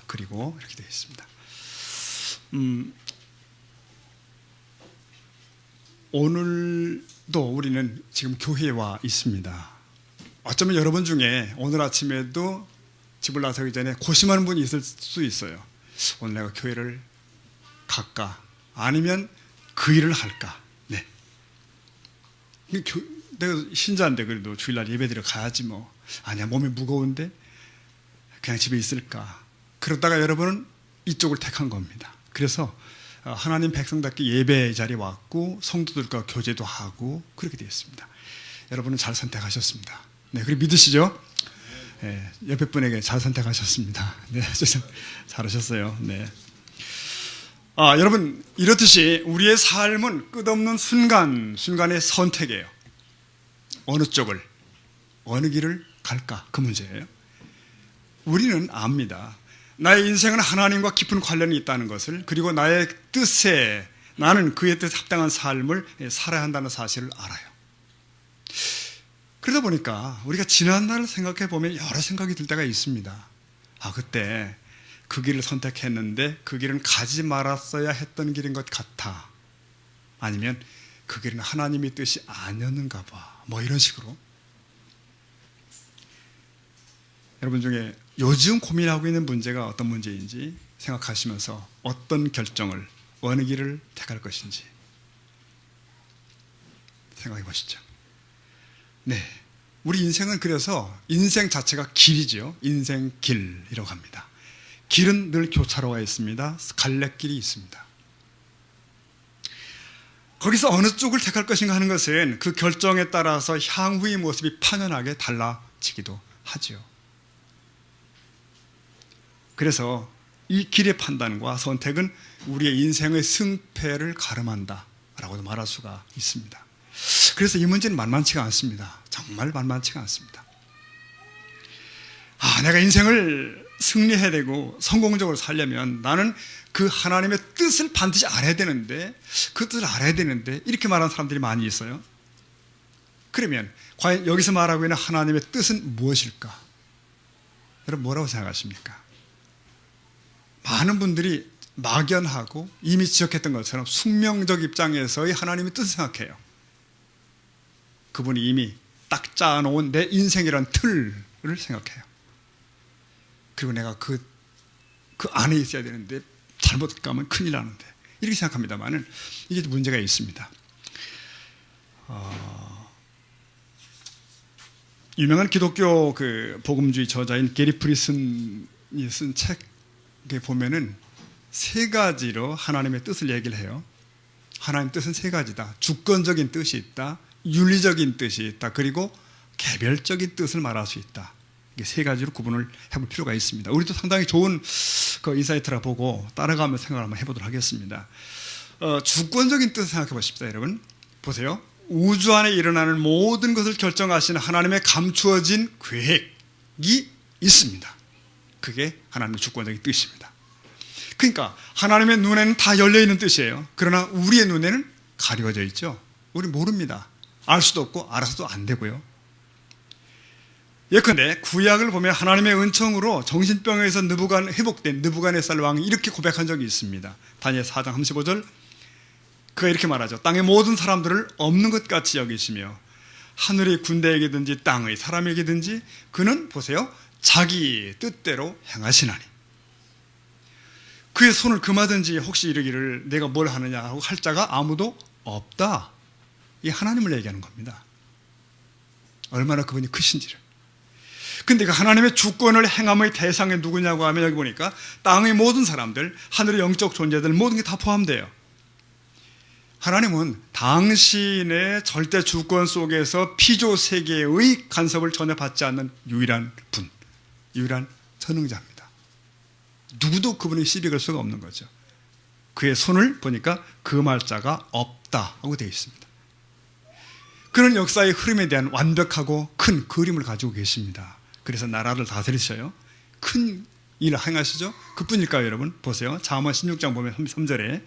그리고 이렇게 되어 있습니다. 오늘도 우리는 지금 교회에 와 있습니다. 어쩌면 여러분 중에 오늘 아침에도 집을 나서기 전에 고심하는 분이 있을 수 있어요. 오늘 내가 교회를 갈까? 아니면 그 일을 할까? 네. 내가 신자인데 그래도 주일날 예배드려 가야지 뭐. 아니야, 몸이 무거운데 그냥 집에 있을까? 그러다가 여러분은 이쪽을 택한 겁니다. 그래서 하나님 백성답게 예배 자리에 왔고 성도들과 교제도 하고 그렇게 되었습니다. 여러분은 잘 선택하셨습니다. 네, 그리고 믿으시죠? 네, 옆에 분에게 잘 선택하셨습니다. 네, 잘하셨어요. 네. 여러분, 이렇듯이 우리의 삶은 끝없는 순간의 선택이에요. 어느 쪽을, 어느 길을 갈까? 그 문제예요. 우리는 압니다. 나의 인생은 하나님과 깊은 관련이 있다는 것을, 그리고 나의 뜻에, 나는 그의 뜻에 합당한 삶을 살아야 한다는 사실을 알아요. 그러다 보니까 우리가 지난 날을 생각해 보면 여러 생각이 들 때가 있습니다. 그때 그 길을 선택했는데 그 길은 가지 말았어야 했던 길인 것 같아. 아니면 그 길은 하나님의 뜻이 아니었는가 봐. 뭐 이런 식으로. 여러분 중에 요즘 고민하고 있는 문제가 어떤 문제인지 생각하시면서 어떤 결정을, 어느 길을 택할 것인지 생각해 보시죠. 네, 우리 인생은 그래서 인생 자체가 길이죠. 인생 길이라고 합니다. 길은 늘 교차로가 있습니다. 갈래길이 있습니다. 거기서 어느 쪽을 택할 것인가 하는 것은 그 결정에 따라서 향후의 모습이 판연하게 달라지기도 하죠. 그래서 이 길의 판단과 선택은 우리의 인생의 승패를 가름한다 라고도 말할 수가 있습니다. 그래서 이 문제는 만만치가 않습니다. 정말 만만치가 않습니다. 내가 인생을 승리해야 되고 성공적으로 살려면 나는 그 하나님의 뜻을 반드시 알아야 되는데, 그 뜻을 알아야 되는데 이렇게 말하는 사람들이 많이 있어요. 그러면 과연 여기서 말하고 있는 하나님의 뜻은 무엇일까? 여러분 뭐라고 생각하십니까? 많은 분들이 막연하고 이미 지적했던 것처럼 숙명적 입장에서의 하나님의 뜻을 생각해요. 그분이 이미 딱 짜놓은 내 인생이란 틀을 생각해요. 그리고 내가 그 안에 있어야 되는데 잘못 가면 큰일 나는데 이렇게 생각합니다만은 이게 문제가 있습니다. 유명한 기독교 그 복음주의 저자인 게리 프리슨이 쓴 책에 보면은 세 가지로 하나님의 뜻을 얘기를 해요. 하나님의 뜻은 세 가지다. 주권적인 뜻이 있다, 윤리적인 뜻이 있다, 그리고 개별적인 뜻을 말할 수 있다. 이게 세 가지로 구분을 해볼 필요가 있습니다. 우리도 상당히 좋은 그 인사이트라 보고 따라가며 생각을 한번 해보도록 하겠습니다. 주권적인 뜻을 생각해 보십시다. 여러분 보세요. 우주 안에 일어나는 모든 것을 결정하시는 하나님의 감추어진 계획이 있습니다. 그게 하나님의 주권적인 뜻입니다. 그러니까 하나님의 눈에는 다 열려있는 뜻이에요. 그러나 우리의 눈에는 가려져 있죠. 우리 모릅니다. 알 수도 없고 알아서도 안 되고요. 예컨대 구약을 보면 하나님의 은총으로 정신병에서 회복된 느부갓네살 왕이 이렇게 고백한 적이 있습니다. 다니엘 4장 35절, 그가 이렇게 말하죠. 땅의 모든 사람들을 없는 것 같이 여기시며 하늘의 군대에게든지 땅의 사람에게든지 그는 보세요, 자기 뜻대로 행하시나니 그의 손을 금하든지 혹시 이르기를 내가 뭘 하느냐 하고 할 자가 아무도 없다. 이 하나님을 얘기하는 겁니다. 얼마나 그분이 크신지를. 근데 그 하나님의 주권을 행함의 대상이 누구냐고 하면 여기 보니까 땅의 모든 사람들, 하늘의 영적 존재들 모든 게 다 포함돼요. 하나님은 당신의 절대 주권 속에서 피조 세계의 간섭을 전혀 받지 않는 유일한 분, 유일한 전능자입니다. 누구도 그분의 시비 걸 수가 없는 거죠. 그의 손을 보니까 금할 자가 없다 하고 되어 있습니다. 그런 역사의 흐름에 대한 완벽하고 큰 그림을 가지고 계십니다. 그래서 나라를 다스리셔요. 큰 일을 행하시죠. 그뿐일까요, 여러분? 보세요. 잠언 16장 보면 3절에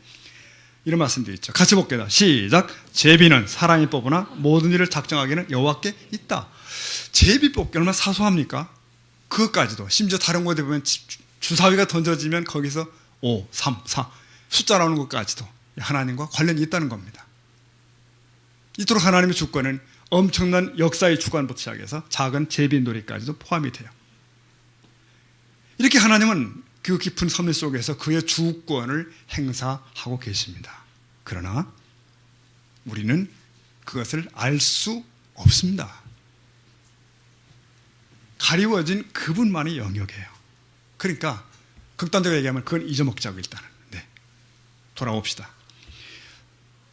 이런 말씀도 있죠. 같이 볼게요. 시작. 제비는 사람이 뽑으나 모든 일을 작정하기는 여호와께 있다. 제비 뽑기 얼마나 사소합니까? 그것까지도 심지어 다른 곳에 보면 주사위가 던져지면 거기서 5, 3, 4 숫자 나오는 것까지도 하나님과 관련이 있다는 겁니다. 이토록 하나님의 주권은 엄청난 역사의 주관부터 시작해서 작은 제비놀이까지도 포함이 돼요. 이렇게 하나님은 그 깊은 섭리 속에서 그의 주권을 행사하고 계십니다. 그러나 우리는 그것을 알 수 없습니다. 가리워진 그분만의 영역이에요. 그러니까 극단적으로 얘기하면 그건 잊어먹자고 일단은. 네. 돌아옵시다.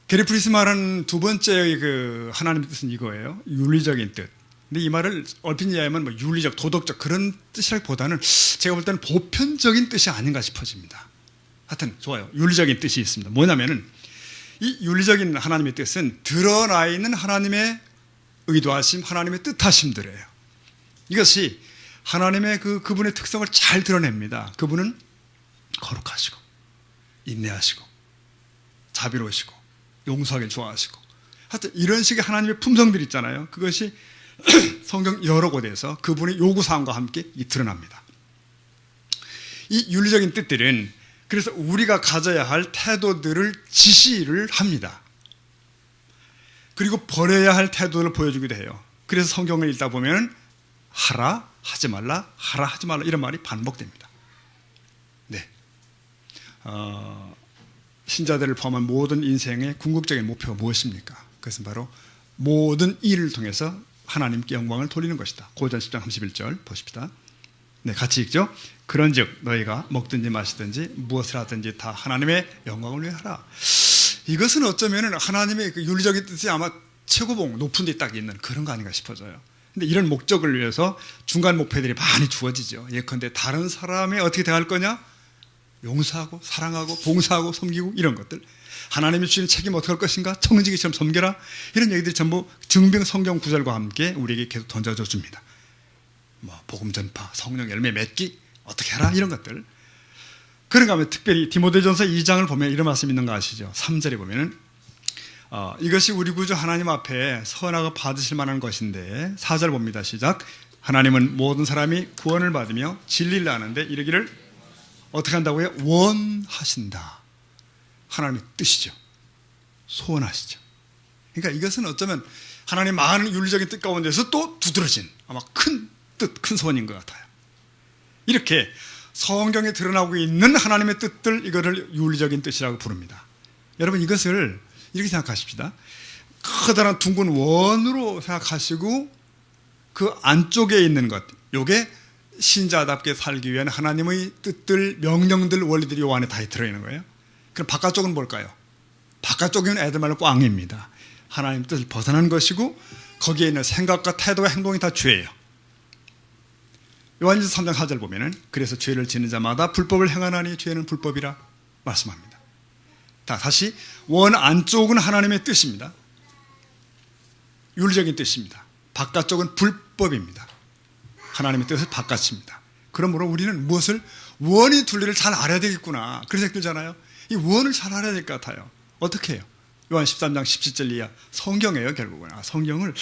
게리 프리스 말한 두 번째의 그 하나님의 뜻은 이거예요. 윤리적인 뜻. 근데 이 말을 얼핏 이해하면 뭐 윤리적, 도덕적 그런 뜻이라기보다는 제가 볼 때는 보편적인 뜻이 아닌가 싶어집니다. 하여튼 좋아요. 윤리적인 뜻이 있습니다. 뭐냐면은 이 윤리적인 하나님의 뜻은 드러나 있는 하나님의 의도하심, 하나님의 뜻하심들이에요. 이것이 하나님의 그분의 특성을 잘 드러냅니다. 그분은 거룩하시고 인내하시고 자비로우시고 용서하길 좋아하시고 하여튼 이런 식의 하나님의 품성들이 있잖아요. 그것이 성경 여러 곳에서 그분의 요구사항과 함께 드러납니다. 이 윤리적인 뜻들은 그래서 우리가 가져야 할 태도들을 지시를 합니다. 그리고 버려야 할 태도를 보여주기도 해요. 그래서 성경을 읽다 보면 하라, 하지 말라, 하라, 하지 말라 이런 말이 반복됩니다. 네. 신자들을 포함한 모든 인생의 궁극적인 목표가 무엇입니까? 그것은 바로 모든 일을 통해서 하나님께 영광을 돌리는 것이다. 고전 10장 31절 보십시다. 네, 같이 읽죠. 그런즉 너희가 먹든지 마시든지 무엇을 하든지 다 하나님의 영광을 위해 하라. 이것은 어쩌면 하나님의 그 윤리적인 뜻이 아마 최고봉 높은 데 딱 있는 그런 거 아닌가 싶어져요. 근데 이런 목적을 위해서 중간 목표들이 많이 주어지죠. 예컨대 다른 사람이 어떻게 대할 거냐? 용서하고 사랑하고 봉사하고 섬기고 이런 것들. 하나님이 주시는 책임 어떻게 할 것인가? 청지기처럼 섬겨라. 이런 얘기들이 전부 증빙 성경 구절과 함께 우리에게 계속 던져져 줍니다. 뭐 복음 전파, 성령 열매 맺기 어떻게 해라 이런 것들. 그런가 하면 특별히 디모데전서 2장을 보면 이런 말씀이 있는 거 아시죠? 3절에 보면은 이것이 우리 구주 하나님 앞에 선하고 받으실 만한 것인데 4절 봅니다. 시작. 하나님은 모든 사람이 구원을 받으며 진리를 아는데 이르기를 어떻게 한다고요? 원하신다. 하나님의 뜻이죠. 소원하시죠. 그러니까 이것은 어쩌면 하나님 많은 윤리적인 뜻 가운데서 또 두드러진 아마 큰 뜻, 큰 소원인 것 같아요. 이렇게 성경에 드러나고 있는 하나님의 뜻들, 이거를 윤리적인 뜻이라고 부릅니다. 여러분 이것을 이렇게 생각하십시다. 커다란 둥근 원으로 생각하시고 그 안쪽에 있는 것, 요게 신자답게 살기 위한 하나님의 뜻들, 명령들, 원리들이 요 안에 다 들어있는 거예요. 그럼 바깥쪽은 뭘까요? 바깥쪽은 애들 말로 꽝입니다. 하나님 뜻을 벗어난 것이고 거기에 있는 생각과 태도와 행동이 다 죄예요. 요한일서 3장 4절 보면은 그래서 죄를 지는 자마다 불법을 행하나니 죄는 불법이라 말씀합니다. 다시 원 안쪽은 하나님의 뜻입니다. 윤리적인 뜻입니다. 바깥쪽은 불법입니다. 하나님의 뜻은 바깥입니다. 그러므로 우리는 무엇을 원이 둘리를 잘 알아야 되겠구나. 그래서 읽잖아요. 이 원을 잘 알아야 될 것 같아요. 어떻게 해요? 요한 13장 17절 이하 성경이에요. 결국은 성경을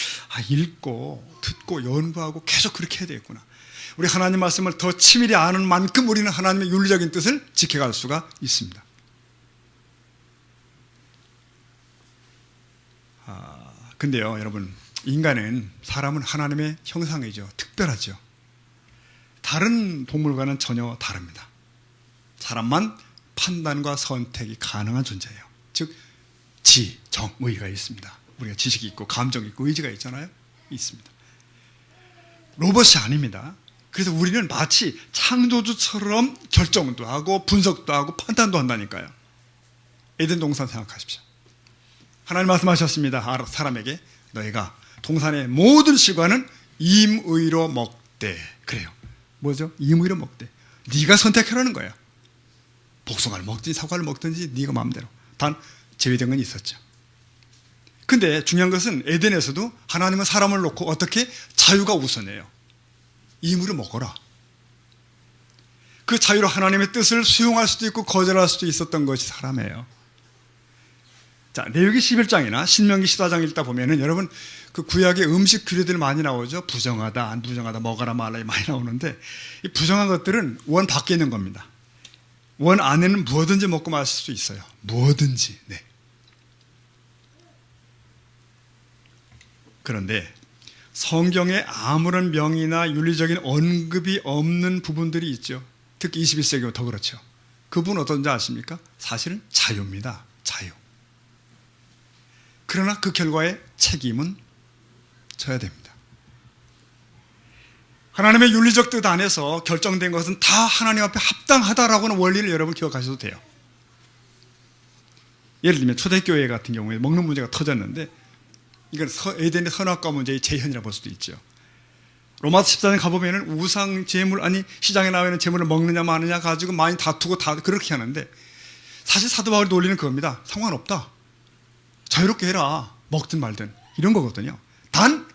읽고 듣고 연구하고 계속 그렇게 해야 되겠구나. 우리 하나님 말씀을 더 치밀히 아는 만큼 우리는 하나님의 윤리적인 뜻을 지켜갈 수가 있습니다. 근데요 여러분, 인간은, 사람은 하나님의 형상이죠. 특별하죠. 다른 동물과는 전혀 다릅니다. 사람만 판단과 선택이 가능한 존재예요. 즉 지, 정, 의가 있습니다. 우리가 지식이 있고 감정이 있고 의지가 있잖아요. 있습니다. 로봇이 아닙니다. 그래서 우리는 마치 창조주처럼 결정도 하고 분석도 하고 판단도 한다니까요. 에덴 동산 생각하십시오. 하나님 말씀하셨습니다. 사람에게 너희가 동산의 모든 실과는 임의로 먹되. 그래요. 뭐죠? 임의로 먹되. 네가 선택하라는 거야. 복숭아를 먹든지 사과를 먹든지 네가 마음대로. 단 제외된 건 있었죠. 근데 중요한 것은 에덴에서도 하나님은 사람을 놓고 어떻게 자유가 우선이에요. 임의로 먹어라. 그 자유로 하나님의 뜻을 수용할 수도 있고 거절할 수도 있었던 것이 사람이에요. 자, 레위기 11장이나 신명기 14장 읽다 보면은 여러분 그 구약의 음식 규례들 많이 나오죠. 부정하다, 안 부정하다, 먹어라 말라 많이 나오는데 이 부정한 것들은 원 밖에 있는 겁니다. 원 안에는 무엇든지 먹고 마실 수 있어요. 무엇든지. 네. 그런데 성경에 아무런 명의나 윤리적인 언급이 없는 부분들이 있죠. 특히 21세기가 더 그렇죠. 그 부분은 어떤지 아십니까? 사실은 자유입니다. 자유. 그러나 그 결과에 책임은 져야 됩니다. 하나님의 윤리적 뜻 안에서 결정된 것은 다 하나님 앞에 합당하다라고는 원리를 여러분 기억하셔도 돼요. 예를 들면 초대교회 같은 경우에 먹는 문제가 터졌는데 이건 에덴의 선악과 문제의 재현이라고 볼 수도 있죠. 로마서 14장 가보면 우상 제물, 아니 시장에 나와 있는 제물을 먹느냐 마느냐 가지고 많이 다투고 다 그렇게 하는데 사실 사도 바울이 논리는 그겁니다. 상관없다. 자유롭게 해라. 먹든 말든 이런 거거든요. 단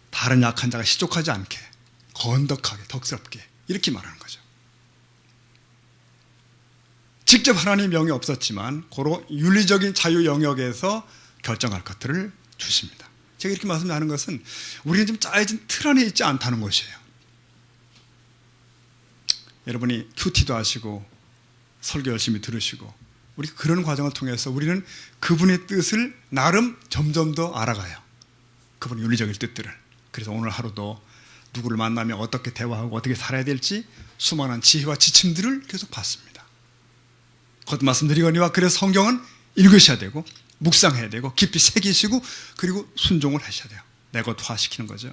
다른 약한 자가 시족하지 않게 건덕하게 덕스럽게 이렇게 말하는 거죠. 직접 하나님의 명이 없었지만 고로 윤리적인 자유 영역에서 결정할 것들을 주십니다. 제가 이렇게 말씀하는 것은 우리는 좀 짜여진 틀 안에 있지 않다는 것이에요. 여러분이 큐티도 하시고 설교 열심히 들으시고 우리 그런 과정을 통해서 우리는 그분의 뜻을 나름 점점 더 알아가요. 그분의 윤리적인 뜻들을. 그래서 오늘 하루도 누구를 만나면 어떻게 대화하고 어떻게 살아야 될지 수많은 지혜와 지침들을 계속 받습니다. 곧 말씀드리거니와 그래서 성경은 읽으셔야 되고 묵상해야 되고 깊이 새기시고 그리고 순종을 하셔야 돼요. 내것화시키는 거죠.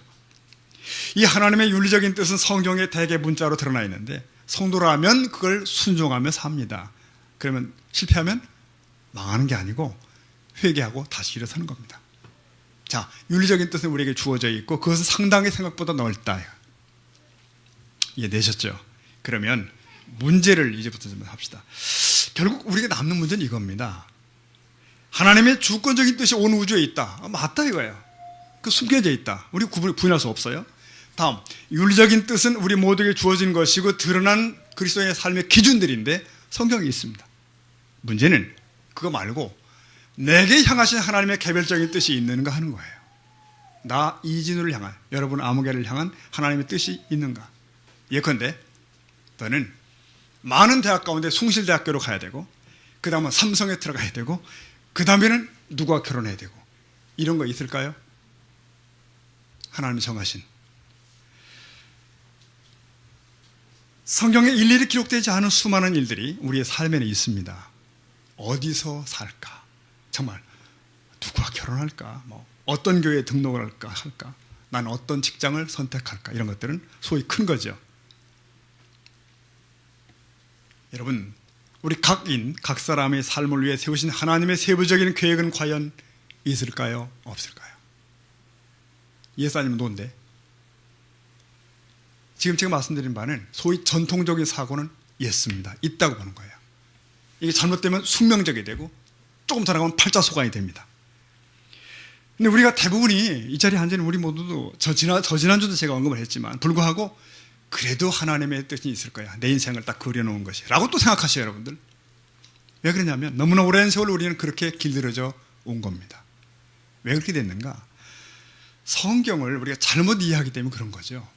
이 하나님의 윤리적인 뜻은 성경에 대개 문자로 드러나 있는데 성도라면 그걸 순종하며 삽니다. 그러면 실패하면 망하는 게 아니고 회개하고 다시 일어서는 겁니다. 자, 윤리적인 뜻은 우리에게 주어져 있고 그것은 상당히 생각보다 넓다. 이해되셨죠? 그러면 문제를 이제부터 좀 합시다. 결국 우리가 남는 문제는 이겁니다. 하나님의 주권적인 뜻이 온 우주에 있다. 맞다 이거예요. 그 숨겨져 있다. 우리 부인할 수 없어요. 다음, 윤리적인 뜻은 우리 모두에게 주어진 것이고 드러난 그리스도의 삶의 기준들인데 성경에 있습니다. 문제는 그거 말고 내게 향하신 하나님의 개별적인 뜻이 있는가 하는 거예요. 나 이진우를 향한, 여러분 아무개를 향한 하나님의 뜻이 있는가. 예컨대 너는 많은 대학 가운데 숭실대학교로 가야 되고 그 다음은 삼성에 들어가야 되고 그 다음에는 누구와 결혼해야 되고 이런 거 있을까요? 하나님이 정하신 성경에 일일이 기록되지 않은 수많은 일들이 우리의 삶에는 있습니다. 어디서 살까? 정말 누구와 결혼할까? 어떤 교회에 등록을 할까? 난 어떤 직장을 선택할까? 이런 것들은 소위 큰 거죠. 여러분, 우리 각 사람의 삶을 위해 세우신 하나님의 세부적인 계획은 과연 있을까요? 없을까요? 예수 아니면 노인데 지금 제가 말씀드린 바는 소위 전통적인 사고는 예스입니다. 있다고 보는 거예요. 이게 잘못되면 숙명적이 되고 조금 더 나가면 팔자소관이 됩니다. 근데 우리가 대부분이 이 자리에 앉은 우리 모두도 저지난주도 제가 언급을 했지만 불구하고 그래도 하나님의 뜻이 있을 거야. 내 인생을 딱 그려놓은 것이 라고 또 생각하셔요, 여러분들. 왜 그러냐면 너무나 오랜 세월 우리는 그렇게 길들여져 온 겁니다. 왜 그렇게 됐는가? 성경을 우리가 잘못 이해하기 때문에 그런 거죠.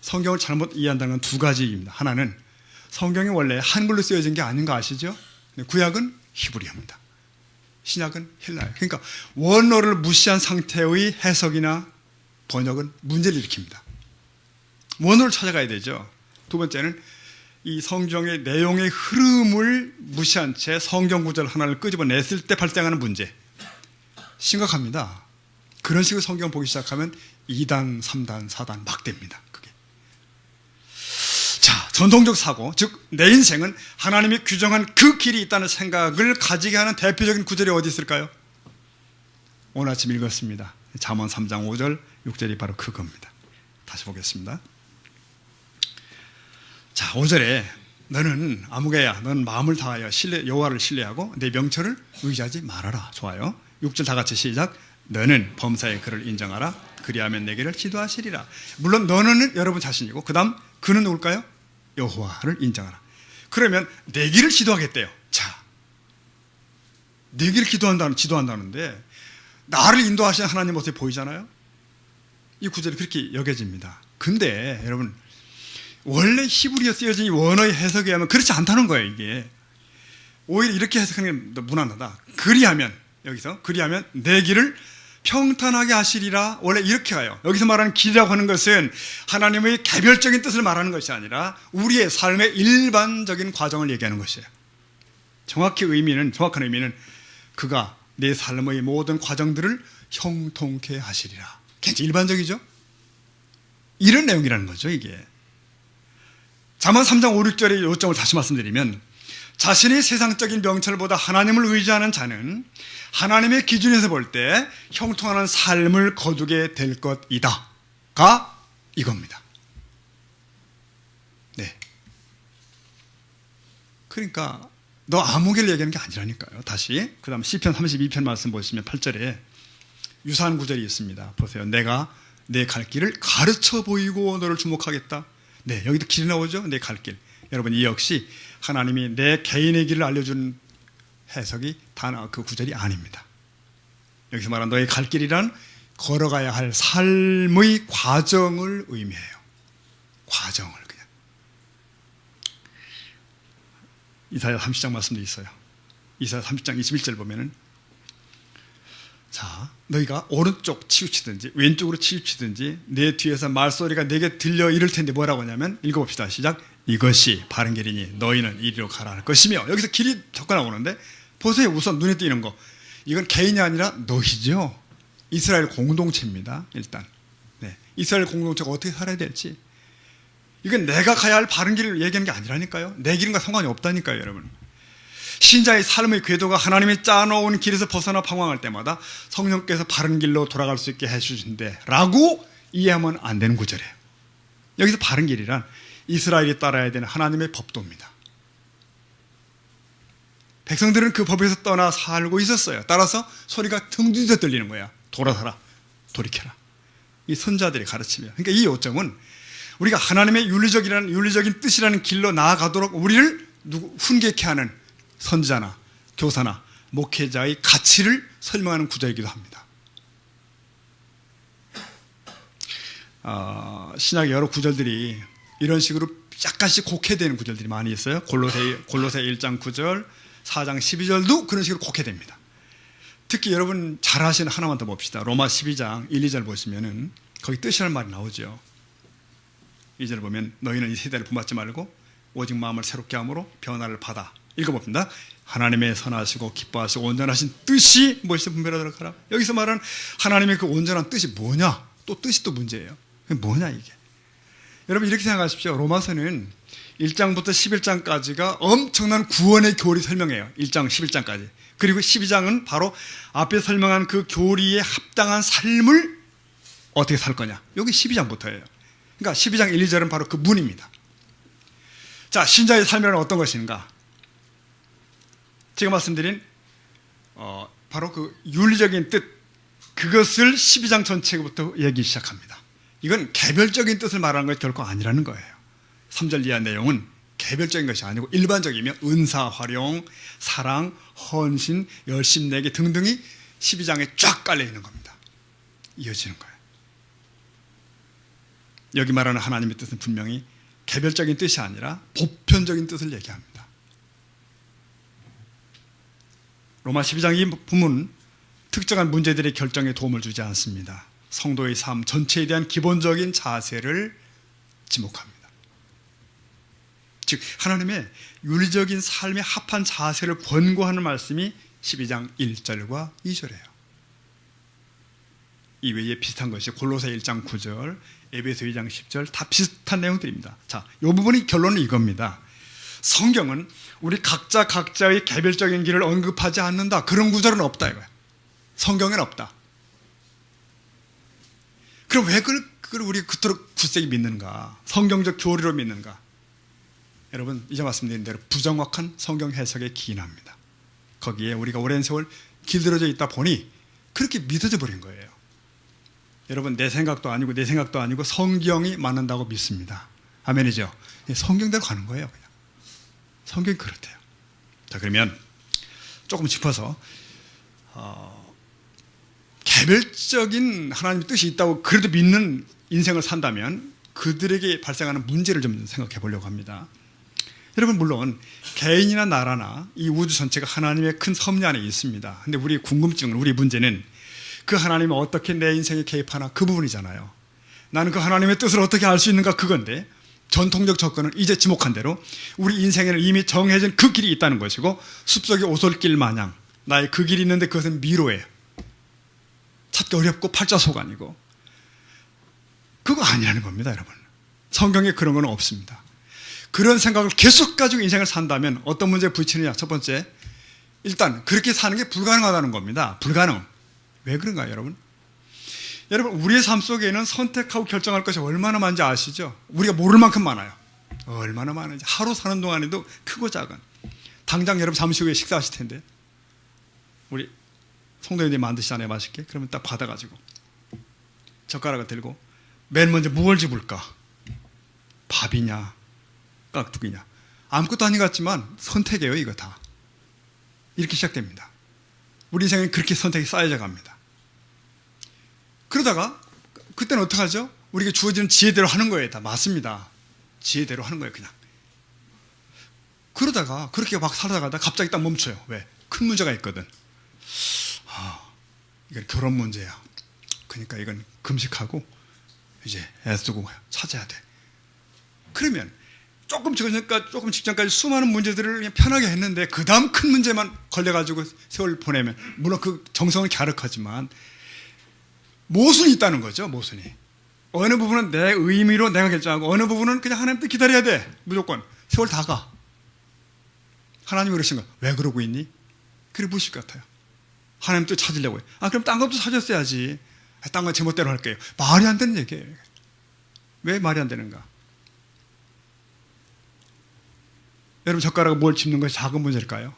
성경을 잘못 이해한다는 건 두 가지입니다. 하나는 성경이 원래 한글로 쓰여진 게 아닌 거 아시죠? 구약은 히브리어입니다. 신약은 헬라어. 그러니까 원어를 무시한 상태의 해석이나 번역은 문제를 일으킵니다. 원어를 찾아가야 되죠. 두 번째는 이 성경의 내용의 흐름을 무시한 채 성경 구절 하나를 끄집어냈을 때 발생하는 문제. 심각합니다. 그런 식으로 성경 보기 시작하면 2단, 3단, 4단 막 됩니다. 그게. 자, 전통적 사고, 즉 내 인생은 하나님이 규정한 그 길이 있다는 생각을 가지게 하는 대표적인 구절이 어디 있을까요? 오늘 아침 읽었습니다. 잠언 3장 5절, 6절이 바로 그겁니다. 다시 보겠습니다. 자, 5절에 너는 아무개야, 너는 마음을 다하여 여호와를 신뢰하고 내 명철을 의지하지 말아라. 좋아요. 6절 다 같이 시작. 너는 범사의 그를 인정하라. 그리하면 내게를 기도하시리라. 물론 너는 여러분 자신이고 그 다음 그는 누굴까요? 여호와를 인정하라. 그러면 내 길을 지도하겠대요. 자, 내길 지도한다는데 나를 인도하시는 하나님 모습이 보이잖아요. 이 구절이 그렇게 여겨집니다. 근데 여러분, 원래 히브리어 쓰여진 이 원어의 해석에 하면 그렇지 않다는 거예요. 이게 오히려 이렇게 해석하는 게 무난하다. 그리하면, 여기서 그리하면 내 길을 평탄하게 하시리라. 원래 이렇게 가요. 여기서 말하는 길이라고 하는 것은 하나님의 개별적인 뜻을 말하는 것이 아니라 우리의 삶의 일반적인 과정을 얘기하는 것이에요. 정확한 의미는 그가 내 삶의 모든 과정들을 형통케 하시리라. 굉장히 일반적이죠? 이런 내용이라는 거죠, 이게. 잠언 3장 5, 6절의 요점을 다시 말씀드리면, 자신의 세상적인 명철보다 하나님을 의지하는 자는 하나님의 기준에서 볼 때 형통하는 삶을 거두게 될 것이다가 이겁니다. 네. 그러니까 너 아무 길을 얘기하는 게 아니라니까요. 다시 그 다음 시편 32편 말씀 보시면 8절에 유사한 구절이 있습니다. 보세요. 내가 내 갈 길을 가르쳐 보이고 너를 주목하겠다. 네, 여기도 길이 나오죠. 내 갈 길. 여러분, 이 역시 하나님이 내 개인의 길을 알려준 해석이 단 그 구절이 아닙니다. 여기서 말한 너의 갈 길이란 걸어가야 할 삶의 과정을 의미해요. 과정을 그냥. 이사야 30장 말씀도 있어요. 이사야 30장 21절 보면은, 자, 너희가 오른쪽 치우치든지 왼쪽으로 치우치든지 내 뒤에서 말소리가 내게 들려 이를 텐데 뭐라고 하냐면, 읽어봅시다. 시작. 이것이 바른 길이니 너희는 이리로 가라 할 것이며. 여기서 길이 자꾸 나오는데 보세요. 우선 눈에 띄는 거, 이건 개인이 아니라 너희죠. 이스라엘 공동체입니다. 일단 이스라엘 공동체가 어떻게 살아야 될지, 이건 내가 가야 할 바른 길을 얘기하는 게 아니라니까요. 내 길과 상관이 없다니까요. 여러분, 신자의 삶의 궤도가 하나님이 짜놓은 길에서 벗어나 방황할 때마다 성령께서 바른 길로 돌아갈 수 있게 해주신대 라고 이해하면 안 되는 구절이에요. 여기서 바른 길이란 이스라엘이 따라야 되는 하나님의 법도입니다. 백성들은 그 법에서 떠나 살고 있었어요. 따라서 소리가 둥두져 들리는 거야. 돌아서라, 돌이켜라. 이 선자들이 가르치며. 그러니까 이 요점은 우리가 하나님의 윤리적인 뜻이라는 길로 나아가도록 우리를 훈계케 하는 선지자나 교사나 목회자의 가치를 설명하는 구절이기도 합니다. 신약의 여러 구절들이 이런 식으로 약간씩 곡해되는 구절들이 많이 있어요. 골로새 1장 9절, 4장 12절도 그런 식으로 곡해됩니다. 특히 여러분 잘 아시는 하나만 더 봅시다. 로마 12장 1, 2절 보시면은 거기 뜻이라는 말이 나오죠. 2절 보면 너희는 이 세대를 본받지 말고 오직 마음을 새롭게 함으로 변화를 받아. 읽어봅니다. 하나님의 선하시고 기뻐하시고 온전하신 뜻이 무엇이 분별하도록 하라. 여기서 말하는 하나님의 그 온전한 뜻이 뭐냐? 또 뜻이 또 문제예요. 뭐냐 이게? 여러분 이렇게 생각하십시오. 로마서는 1장부터 11장까지가 엄청난 구원의 교리 설명해요. 1장 11장까지. 그리고 12장은 바로 앞에 설명한 그 교리에 합당한 삶을 어떻게 살 거냐. 여기 12장부터예요. 그러니까 12장 1, 2절은 바로 그 문입니다. 자, 신자의 삶이란 어떤 것인가? 제가 말씀드린 바로 그 윤리적인 뜻, 그것을 12장 전체부터 얘기 시작합니다. 이건 개별적인 뜻을 말하는 것이 결코 아니라는 거예요. 3절 이하 내용은 개별적인 것이 아니고 일반적이며 은사, 활용, 사랑, 헌신, 열심 내기 등등이 12장에 쫙 깔려 있는 겁니다. 이어지는 거예요. 여기 말하는 하나님의 뜻은 분명히 개별적인 뜻이 아니라 보편적인 뜻을 얘기합니다. 로마 12장 이 부문은 특정한 문제들의 결정에 도움을 주지 않습니다. 성도의 삶 전체에 대한 기본적인 자세를 지목합니다. 즉 하나님의 윤리적인 삶에 합한 자세를 권고하는 말씀이 12장 1절과 2절이에요. 이외에 비슷한 것이 골로새 1장 9절, 에베소 2장 10절 다 비슷한 내용들입니다. 자, 이 부분이 결론은 이겁니다. 성경은 우리 각자의 개별적인 길을 언급하지 않는다. 그런 구절은 없다 이거야. 성경에는 없다. 그럼 왜 그걸 우리가 그토록 굳세게 믿는가? 성경적 교리로 믿는가? 여러분 이제 말씀드린 대로 부정확한 성경 해석에 기인합니다. 거기에 우리가 오랜 세월 길들여져 있다 보니 그렇게 믿어져 버린 거예요. 여러분 내 생각도 아니고 성경이 맞는다고 믿습니다. 아멘이죠? 성경대로 가는 거예요. 그냥 성경이 그렇대요. 자, 그러면 조금 짚어서 개별적인 하나님의 뜻이 있다고 그래도 믿는 인생을 산다면 그들에게 발생하는 문제를 좀 생각해 보려고 합니다. 여러분, 물론 개인이나 나라나 이 우주 전체가 하나님의 큰 섭리 안에 있습니다. 근데 우리 궁금증은, 우리 문제는 그 하나님이 어떻게 내 인생에 개입하나 그 부분이잖아요. 나는 그 하나님의 뜻을 어떻게 알 수 있는가, 그건데 전통적 접근은 이제 지목한 대로 우리 인생에는 이미 정해진 그 길이 있다는 것이고, 숲속의 오솔길 마냥 나의 그 길이 있는데 그것은 미로예요. 찾기 어렵고 팔자소관이고, 그거 아니라는 겁니다. 여러분, 성경에 그런 건 없습니다. 그런 생각을 계속 가지고 인생을 산다면 어떤 문제에 부딪히느냐. 첫 번째, 일단 그렇게 사는 게 불가능하다는 겁니다. 불가능. 왜 그런가요, 여러분? 여러분, 우리의 삶 속에는 선택하고 결정할 것이 얼마나 많은지 아시죠? 우리가 모를 만큼 많아요. 얼마나 많은지. 하루 사는 동안에도 크고 작은. 당장 여러분 잠시 후에 식사하실 텐데, 우리 송도현님 만드시잖아요, 맛있게. 그러면 딱 받아가지고 젓가락을 들고 맨 먼저 무엇을 집을까? 밥이냐 깍두기냐. 아무것도 아닌 것 같지만 선택이에요. 이거 다 이렇게 시작됩니다. 우리 인생은 그렇게 선택이 쌓여져 갑니다. 그러다가 그때는 어떡하죠? 우리가 주어지는 지혜대로 하는 거예요. 다 맞습니다. 지혜대로 하는 거예요. 그냥 그러다가 그렇게 막 살아가다 갑자기 딱 멈춰요. 왜? 큰 문제가 있거든. 이건 결혼 문제야. 그러니까 이건 금식하고 이제 애쓰고 찾아야 돼. 그러면 조금 직전까지 수많은 문제들을 그냥 편하게 했는데 그 다음 큰 문제만 걸려가지고 세월 보내면, 물론 그 정성은 갸륵하지만 모순이 있다는 거죠. 모순이. 어느 부분은 내 의미로 내가 결정하고 어느 부분은 그냥 하나님 뜻 기다려야 돼. 무조건 세월 다 가. 하나님이 그러신 거야. 왜 그러고 있니? 그래 보실 것 같아요. 하나님 뜻 찾으려고 해요. 그럼 딴 것도 찾았어야지. 딴 건 제멋대로 할게요. 말이 안 되는 얘기예요. 왜 말이 안 되는가? 여러분, 젓가락을 뭘 짚는 것이 작은 문제일까요?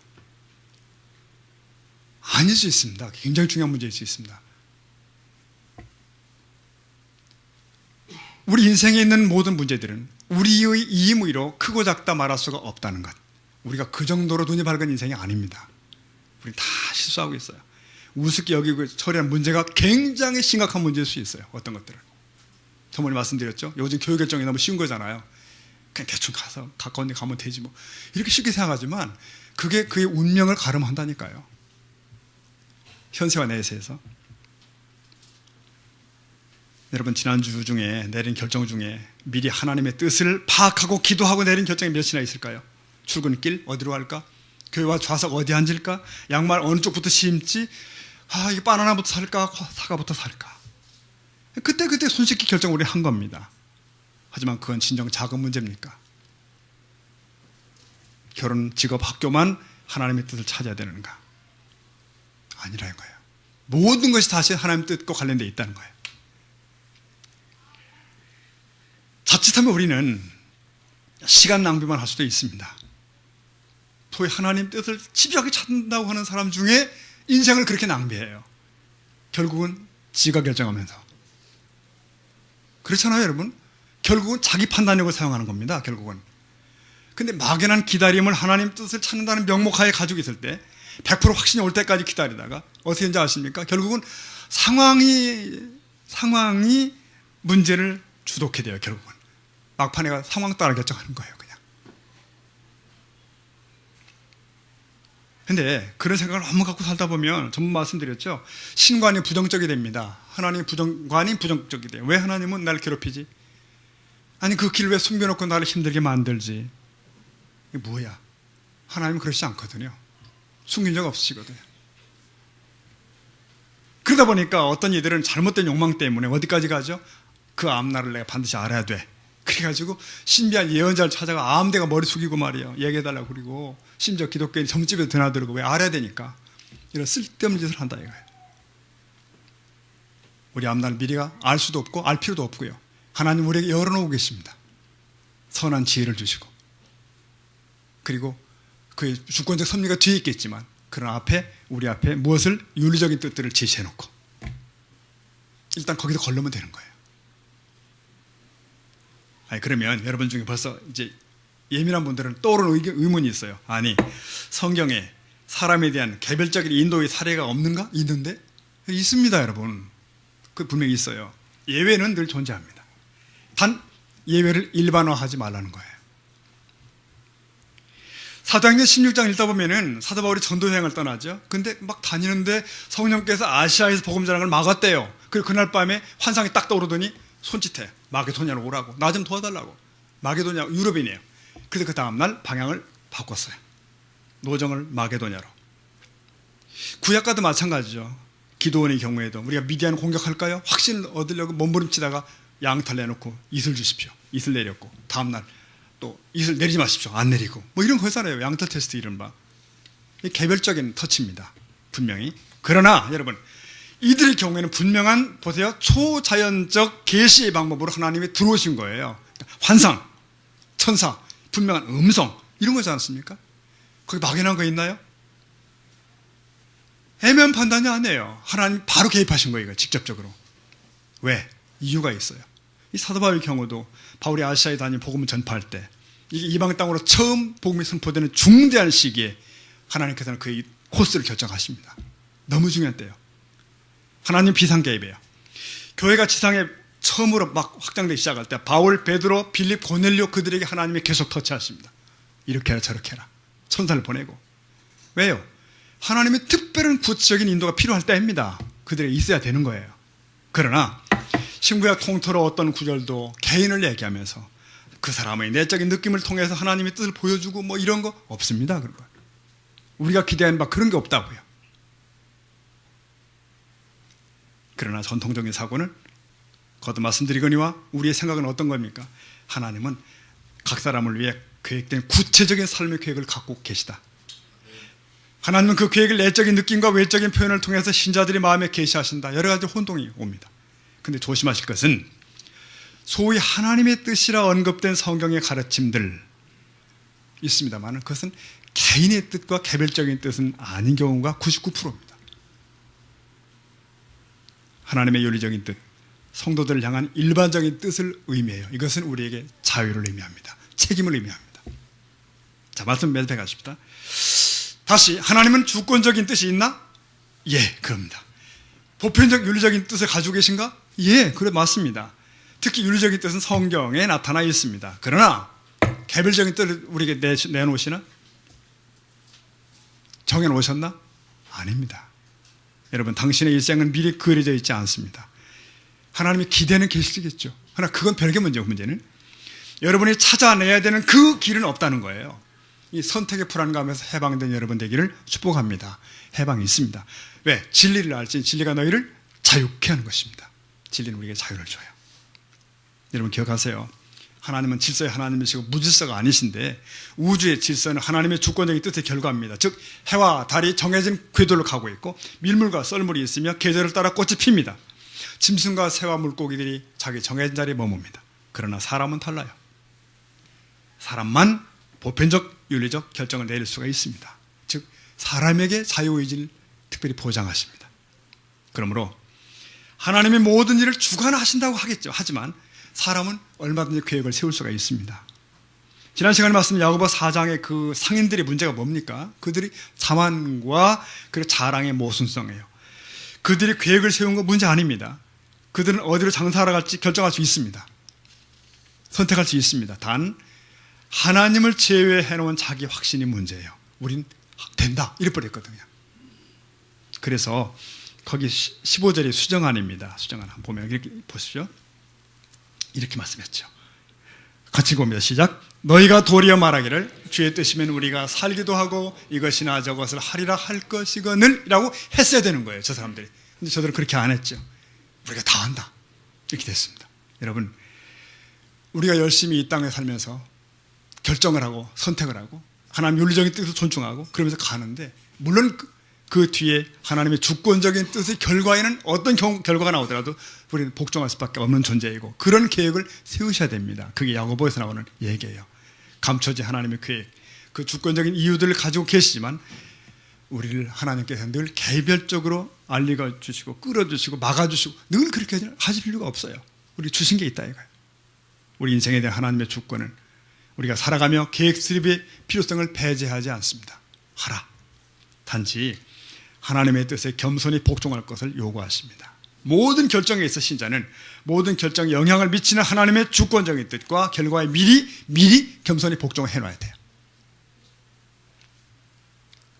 아닐 수 있습니다. 굉장히 중요한 문제일 수 있습니다. 우리 인생에 있는 모든 문제들은 우리의 이의로 크고 작다 말할 수가 없다는 것. 우리가 그 정도로 눈이 밝은 인생이 아닙니다. 우리 다 실수하고 있어요. 우습게 여기고 처리한 문제가 굉장히 심각한 문제일 수 있어요. 어떤 것들은. 저번에 말씀드렸죠. 요즘 교육 결정이 너무 쉬운 거잖아요. 그냥 대충 가서 가까운 데 가면 되지 뭐. 이렇게 쉽게 생각하지만 그게 그의 운명을 가름한다니까요. 현세와 내세에서. 여러분, 지난주 중에 내린 결정 중에 미리 하나님의 뜻을 파악하고 기도하고 내린 결정이 몇이나 있을까요? 출근길 어디로 갈까? 교회와 좌석 어디 앉을까? 양말 어느 쪽부터 신지? 이게 바나나부터 살까? 사과부터 살까? 그때 손쉽게 결정을 우리 한 겁니다. 하지만 그건 진정 작은 문제입니까? 결혼, 직업, 학교만 하나님의 뜻을 찾아야 되는가? 아니라는 거예요. 모든 것이 다시 하나님의 뜻과 관련되어 있다는 거예요. 자칫하면 우리는 시간 낭비만 할 수도 있습니다. 소위 하나님 뜻을 집요하게 찾는다고 하는 사람 중에 인생을 그렇게 낭비해요. 결국은 지가 결정하면서. 그렇잖아요, 여러분. 결국은 자기 판단력을 사용하는 겁니다. 결국은. 근데 막연한 기다림을 하나님 뜻을 찾는다는 명목하에 가지고 있을 때 100% 확신이 올 때까지 기다리다가 어떻게 되는지 아십니까? 결국은 상황이 문제를 주도하게 돼요. 결국은. 막판에 상황 따라 결정하는 거예요. 근데 그런 생각을 너무 갖고 살다 보면 전부 말씀드렸죠. 신관이 부정적이 됩니다. 하나님의 관이 부정적이 돼요. 왜 하나님은 나를 괴롭히지? 아니 그 길을 왜 숨겨놓고 나를 힘들게 만들지? 이게 뭐야? 하나님은 그러시지 않거든요. 숨긴 적 없으시거든요. 그러다 보니까 어떤 이들은 잘못된 욕망 때문에 어디까지 가죠? 그 암날을 내가 반드시 알아야 돼. 그래가지고 신비한 예언자를 찾아가 암대가 머리 숙이고 말이에요. 얘기해달라고. 그리고 심지어 기독교인 점집에 드나들고. 왜? 알아야 되니까. 이런 쓸데없는 짓을 한다 이거예요. 우리 암날 미리가 알 수도 없고 알 필요도 없고요. 하나님 우리에게 열어놓고 계십니다. 선한 지혜를 주시고. 그리고 그의 주권적 섭리가 뒤에 있겠지만 그런 우리 앞에 무엇을 윤리적인 뜻들을 제시해놓고 일단 거기서 걸르면 되는 거예요. 그러면 여러분 중에 벌써 이제 예민한 분들은 떠오르는 의문이 있어요. 아니, 성경에 사람에 대한 개별적인 인도의 사례가 없는가? 있는데? 있습니다, 여러분. 그 분명히 있어요. 예외는 늘 존재합니다. 단 예외를 일반화하지 말라는 거예요. 사도행전 16장 읽다 보면은 사도 바울이 전도 여행을 떠나죠. 근데 막 다니는데 성령께서 아시아에서 복음 전하는 걸 막았대요. 그리고 그날 밤에 환상이 딱 떠오르더니 손짓해. 마게도냐로 오라고. 나 좀 도와달라고. 마게도냐, 유럽인이에요. 그래서 그 다음날 방향을 바꿨어요. 노정을 마게도냐로. 구약과도 마찬가지죠. 기도원의 경우에도 우리가 미디안 공격할까요? 확신을 얻으려고 몸부림치다가 양털 내놓고 이슬 주십시오. 이슬 내렸고 다음날 또 이슬 내리지 마십시오. 안 내리고 뭐 이런 거 하잖아요. 양털 테스트 이른바. 개별적인 터치입니다. 분명히. 그러나 여러분 이들의 경우에는 분명한 보세요. 초자연적 계시의 방법으로 하나님이 들어오신 거예요. 환상, 천사, 분명한 음성 이런 거지 않습니까? 거기 막연한 거 있나요? 애매한 판단이 아니에요. 하나님 바로 개입하신 거예요. 직접적으로. 왜? 이유가 있어요. 이 사도 바울의 경우도 바울이 아시아에 다니며 복음을 전파할 때 이게 이방 땅으로 처음 복음이 선포되는 중대한 시기에 하나님께서는 그의 코스를 결정하십니다. 너무 중요한 때요. 하나님 비상 개입이에요. 교회가 지상에 처음으로 막 확장되기 시작할 때 바울, 베드로, 빌립, 고넬료 그들에게 하나님이 계속 터치하십니다. 이렇게 해라 저렇게 해라. 천사를 보내고. 왜요? 하나님의 특별한 구체적인 인도가 필요할 때입니다. 그들에게 있어야 되는 거예요. 그러나 신구약 통틀어 어떤 구절도 개인을 얘기하면서 그 사람의 내적인 느낌을 통해서 하나님의 뜻을 보여주고 뭐 이런 거 없습니다. 그런 거. 우리가 기대하는 바 그런 게 없다고요. 그러나 전통적인 사고는 거듭 말씀드리거니와 우리의 생각은 어떤 겁니까? 하나님은 각 사람을 위해 계획된 구체적인 삶의 계획을 갖고 계시다. 하나님은 그 계획을 내적인 느낌과 외적인 표현을 통해서 신자들의 마음에 계시하신다. 여러 가지 혼동이 옵니다. 근데 조심하실 것은 소위 하나님의 뜻이라 언급된 성경의 가르침들 있습니다만 그것은 개인의 뜻과 개별적인 뜻은 아닌 경우가 99%입니다. 하나님의 윤리적인 뜻, 성도들을 향한 일반적인 뜻을 의미해요. 이것은 우리에게 자유를 의미합니다. 책임을 의미합니다. 자, 말씀 매듭해 가십시다. 다시 하나님은 주권적인 뜻이 있나? 예, 그럽니다. 보편적 윤리적인 뜻을 가지고 계신가? 예, 그래 맞습니다. 특히 윤리적인 뜻은 성경에 나타나 있습니다. 그러나 개별적인 뜻을 우리에게 내놓으시나? 정해놓으셨나? 아닙니다. 여러분 당신의 일생은 미리 그려져 있지 않습니다. 하나님이 기대는 계시겠죠. 그러나 그건 별개 문제고 문제는 여러분이 찾아내야 되는 그 길은 없다는 거예요. 이 선택의 불안감에서 해방된 여러분 되기를 축복합니다. 해방이 있습니다. 왜? 진리를 알지 진리가 너희를 자유케 하는 것입니다. 진리는 우리에게 자유를 줘요. 여러분 기억하세요. 하나님은 질서의 하나님이시고 무질서가 아니신데 우주의 질서는 하나님의 주권적인 뜻의 결과입니다. 즉 해와 달이 정해진 궤도를 가고 있고 밀물과 썰물이 있으며 계절을 따라 꽃이 핍니다. 짐승과 새와 물고기들이 자기 정해진 자리에 머뭅니다. 그러나 사람은 달라요. 사람만 보편적 윤리적 결정을 내릴 수가 있습니다. 즉 사람에게 자유의지를 특별히 보장하십니다. 그러므로 하나님의 모든 일을 주관하신다고 하겠죠. 하지만 사람은 얼마든지 계획을 세울 수가 있습니다. 지난 시간에 말씀 야고보 4장의 그 상인들의 문제가 뭡니까? 그들이 자만과 그 자랑의 모순성이에요. 그들이 계획을 세운 건 문제 아닙니다. 그들은 어디로 장사하러 갈지 결정할 수 있습니다. 선택할 수 있습니다. 단 하나님을 제외해 놓은 자기 확신이 문제예요. 우린 된다 이래 버렸거든요. 그래서 거기 15절이 수정안입니다. 수정안 한번 보면 이렇게 보십시오. 이렇게 말씀했죠. 같이 봅니다. 시작. 너희가 도리어 말하기를 주의 뜻이면 우리가 살기도 하고 이것이나 저것을 하리라 할 것이거늘 이라고 했어야 되는 거예요. 저 사람들이. 근데 저들은 그렇게 안 했죠. 우리가 다 한다. 이렇게 됐습니다. 여러분 우리가 열심히 이 땅에 살면서 결정을 하고 선택을 하고 하나님 윤리적인 뜻을 존중하고 그러면서 가는데 물론 그 뒤에 하나님의 주권적인 뜻의 결과에는 어떤 결과가 나오더라도 우리는 복종할 수밖에 없는 존재이고 그런 계획을 세우셔야 됩니다. 그게 야고보에서 나오는 얘기예요. 감춰진 하나님의 계획, 그 주권적인 이유들을 가지고 계시지만 우리를 하나님께서 늘 개별적으로 알리고 주시고 끌어주시고 막아주시고 늘 그렇게 하실 필요가 없어요. 우리 주신 게 있다 이거예요. 우리 인생에 대한 하나님의 주권을 우리가 살아가며 계획 수립의 필요성을 배제하지 않습니다. 하라. 단지 하나님의 뜻에 겸손히 복종할 것을 요구하십니다. 모든 결정에 있어 신자는 모든 결정에 영향을 미치는 하나님의 주권적인 뜻과 결과에 미리 겸손히 복종해 놔야 돼요.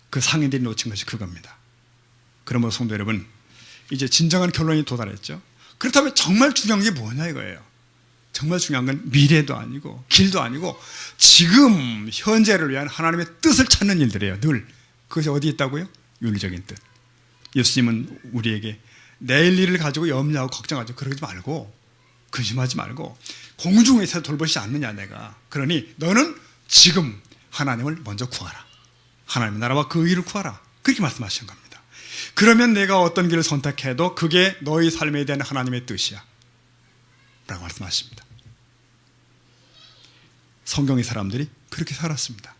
그 상인들이 놓친 것이 그겁니다. 그러므로 성도 여러분, 이제 진정한 결론이 도달했죠. 그렇다면 정말 중요한 게 뭐냐 이거예요. 정말 중요한 건 미래도 아니고 길도 아니고 지금 현재를 위한 하나님의 뜻을 찾는 일들이에요. 늘. 그것이 어디 있다고요? 윤리적인 뜻. 예수님은 우리에게 내일 일을 가지고 염려하고 걱정하지 그러지 말고 근심하지 말고 공중에서 돌보시지 않느냐 내가. 그러니 너는 지금 하나님을 먼저 구하라. 하나님의 나라와 그 의를 구하라. 그렇게 말씀하신 겁니다. 그러면 내가 어떤 길을 선택해도 그게 너희 삶에 대한 하나님의 뜻이야 라고 말씀하십니다. 성경의 사람들이 그렇게 살았습니다.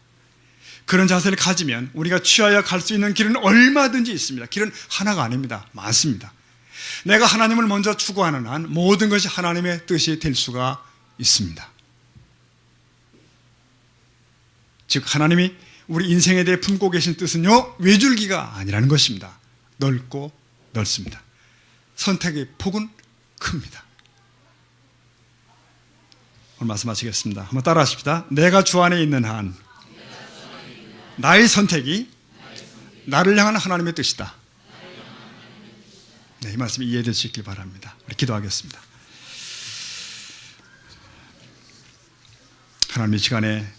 그런 자세를 가지면 우리가 취하여 갈 수 있는 길은 얼마든지 있습니다. 길은 하나가 아닙니다. 많습니다. 내가 하나님을 먼저 추구하는 한 모든 것이 하나님의 뜻이 될 수가 있습니다. 즉 하나님이 우리 인생에 대해 품고 계신 뜻은요 외줄기가 아니라는 것입니다. 넓고 넓습니다. 선택의 폭은 큽니다. 오늘 말씀하시겠습니다. 한번 따라 하십시다. 내가 주 안에 있는 한 나의 선택이 나를 향한 하나님의 뜻이다. 네, 이 말씀이 이해될 수 있길 바랍니다. 우리 기도하겠습니다. 하나님 이 시간에